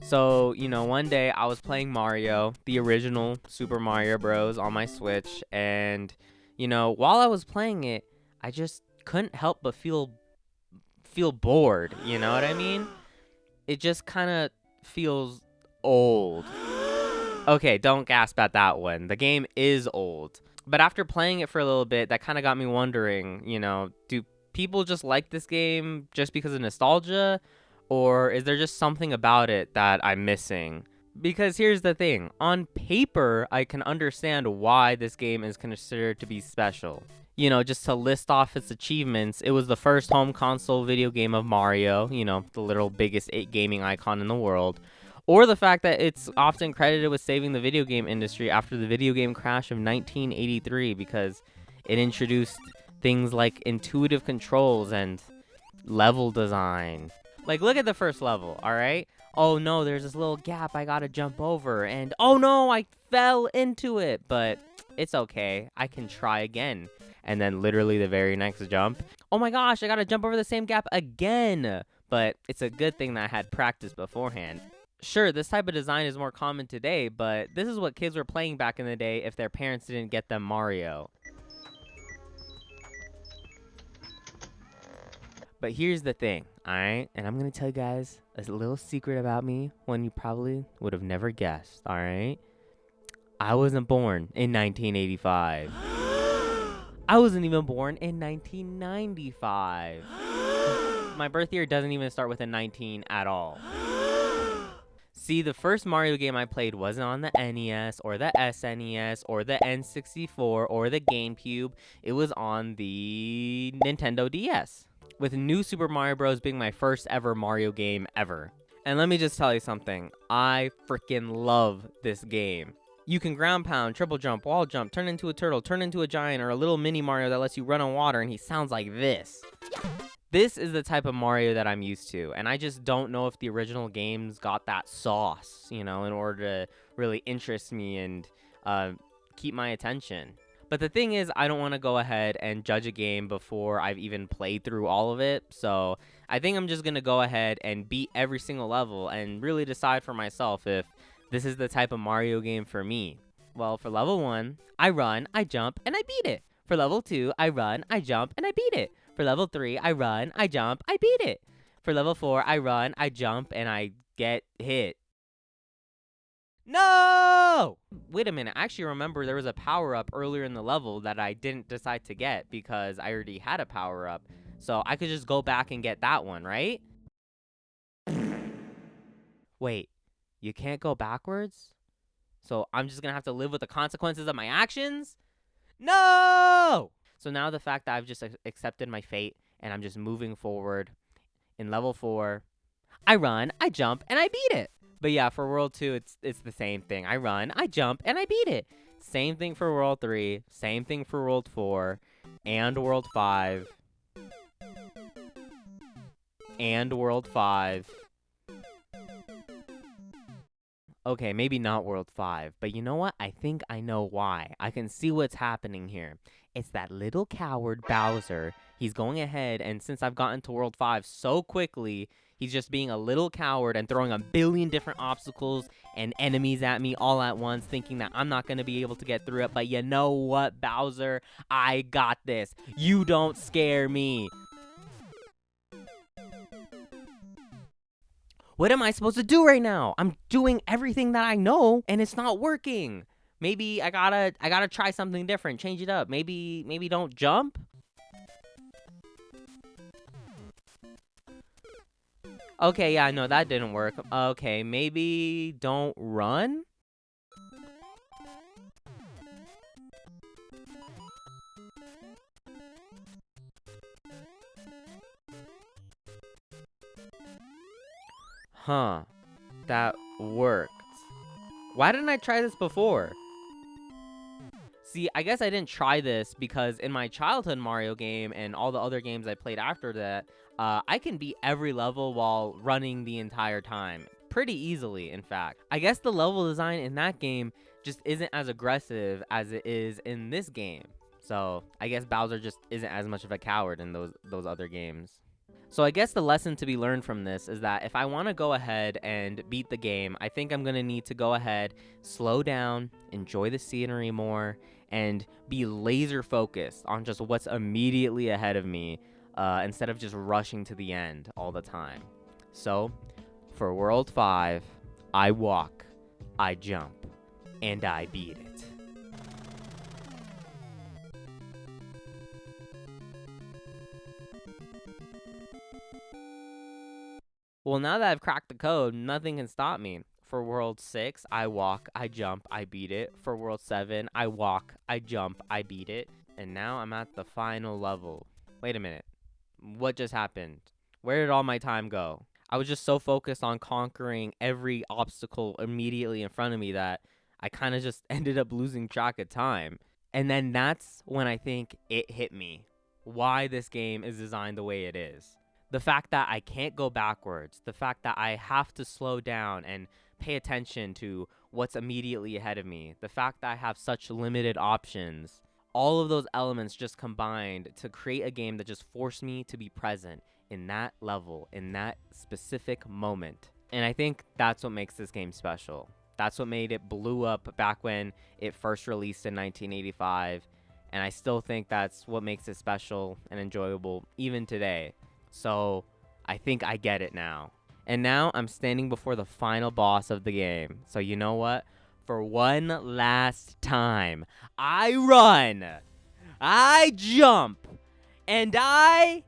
So, one day I was playing Mario, the original Super Mario Bros. On my Switch, and, while I was playing it, I just couldn't help but feel bored, you know what I mean? It just kind of feels old. Okay, don't gasp at that one. The game is old. But after playing it for a little bit, that kind of got me wondering, do people just like this game just because of nostalgia? Or is there just something about it that I'm missing? Because here's the thing, on paper, I can understand why this game is considered to be special. Just to list off its achievements, it was the first home console video game of Mario, the literal biggest gaming icon in the world. Or the fact that it's often credited with saving the video game industry after the video game crash of 1983 because it introduced things like intuitive controls and level design. Like, look at the first level, all right? Oh no, there's this little gap I gotta jump over, and oh no, I fell into it, but it's okay, I can try again. And then literally the very next jump, oh my gosh, I gotta jump over the same gap again. But it's a good thing that I had practice beforehand. Sure, this type of design is more common today, but this is what kids were playing back in the day if their parents didn't get them Mario. But here's the thing, alright? And I'm gonna tell you guys a little secret about me, one you probably would have never guessed, alright? I wasn't born in 1985. I wasn't even born in 1995. My birth year doesn't even start with a 19 at all. See, the first Mario game I played wasn't on the NES or the SNES or the N64 or the GameCube. It was on the Nintendo DS, with New Super Mario Bros. Being my first ever Mario game ever. And let me just tell you something, I freaking love this game. You can ground pound, triple jump, wall jump, turn into a turtle, turn into a giant, or a little mini Mario that lets you run on water, and he sounds like this. This is the type of Mario that I'm used to, and I just don't know if the original games got that sauce, in order to really interest me and keep my attention. But the thing is, I don't want to go ahead and judge a game before I've even played through all of it, so I think I'm just going to go ahead and beat every single level and really decide for myself if this is the type of Mario game for me. Well, for level 1, I run, I jump, and I beat it. For level 2, I run, I jump, and I beat it. For level 3, I run, I jump, I beat it. For level 4, I run, I jump, and I get hit. No! Wait a minute, I actually remember there was a power-up earlier in the level that I didn't decide to get because I already had a power-up. So I could just go back and get that one, right? Wait, you can't go backwards? So I'm just gonna have to live with the consequences of my actions? No! So now the fact that I've just accepted my fate and I'm just moving forward in level 4, I run, I jump, and I beat it. But yeah, for World 2, it's the same thing. I run, I jump, and I beat it. Same thing for World 3, same thing for World 4, and World 5, and World 5. Okay, maybe not World 5, but you know what? I think I know why. I can see what's happening here. It's that little coward Bowser. He's going ahead, and since I've gotten to World 5 so quickly, he's just being a little coward and throwing a billion different obstacles and enemies at me all at once, thinking that I'm not going to be able to get through it. But you know what, Bowser? I got this. You don't scare me. What am I supposed to do right now? I'm doing everything that I know, and it's not working. Maybe I gotta try something different, change it up. Maybe don't jump. Okay, yeah, no, that didn't work. Okay, maybe don't run? Huh, that worked. Why didn't I try this before? See, I guess I didn't try this because in my childhood Mario game and all the other games I played after that, I can beat every level while running the entire time. Pretty easily, in fact. I guess the level design in that game just isn't as aggressive as it is in this game. So, I guess Bowser just isn't as much of a coward in those other games. So I guess the lesson to be learned from this is that if I want to go ahead and beat the game, I think I'm going to need to go ahead, slow down, enjoy the scenery more, and be laser focused on just what's immediately ahead of me instead of just rushing to the end all the time. So for World 5, I walk, I jump, and I beat it. Well, now that I've cracked the code, nothing can stop me. For World 6, I walk, I jump, I beat it. For World 7, I walk, I jump, I beat it. And now I'm at the final level. Wait a minute. What just happened? Where did all my time go? I was just so focused on conquering every obstacle immediately in front of me that I kind of just ended up losing track of time. And then that's when I think it hit me why this game is designed the way it is. The fact that I can't go backwards, the fact that I have to slow down and pay attention to what's immediately ahead of me, the fact that I have such limited options, all of those elements just combined to create a game that just forced me to be present in that level, in that specific moment. And I think that's what makes this game special. That's what made it blew up back when it first released in 1985. And I still think that's what makes it special and enjoyable even today. So I think I get it now. And now I'm standing before the final boss of the game. So you know what? For one last time, I run, I jump, and I